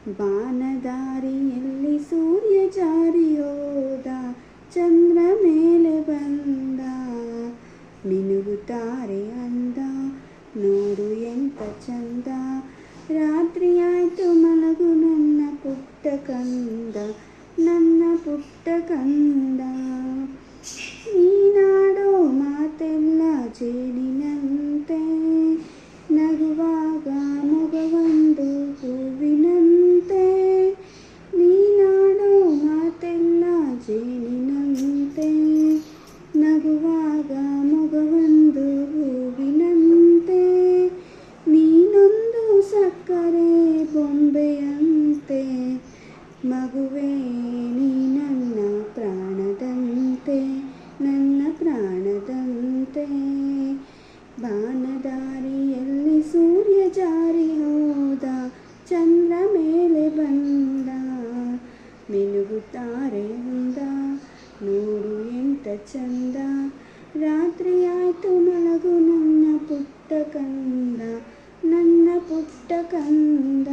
ಬಾನದಾರಿಯಲ್ಲಿ ಸೂರ್ಯ ಜಾರಿ ಹೋದ, ಚಂದ್ರ ಮೇಲೆ ಬಂದ, ಮಿನುಗುತ್ತಾರೆ ಅಂದ, ನೋಡು ಎಂತ ಚಂದ. ರಾತ್ರಿಯಾಯ್ತು ಮಲಗು ನನ್ನ ಪುಟ್ಟ ಕಂದ, ನನ್ನ ಪುಟ್ಟ ಕಂದ. ನೀನಾಡೋ ಮಾತೆಲ್ಲ ಜೇನಿನಂತೆ, ನಗುವಾಗ ಮೊಗವೊಂದು ಹೂವಿನಂತೆ. ನೀನಾಡೋ ಮಾತೆಲ್ಲ ಜೇನಿನಂತೆ, ನಗುವಾಗ ಮೊಗವೊಂದು ಹೂವಿನಂತೆ. ನೀನೊಂದು ಸಕ್ಕರೆ ಬೊಂಬೆಯಂತೆ, ಮಗುವೇ ನೀ ನನ್ನ ಪ್ರಾಣದಂತೆ, ನನ್ನ ಪ್ರಾಣದಂತೆ. ಬಾನದಾರಿಯಲ್ಲಿ ಸೂರ್ಯ ಜಾರಿ ಹೋದ, ಚಂದ್ರ ಮೇಲೆ ಬಂದ, ಮಿನುಗುತ್ತಾರೆ ಅಂದ, ನೋಡು ಎಂತ ಚಂದ. ರಾತ್ರಿಯಾಯ್ತು ಮಲಗು ನನ್ನ ಪುಟ್ಟ ಕಂದ, ನನ್ನ ಪುಟ್ಟ ಕಂದ.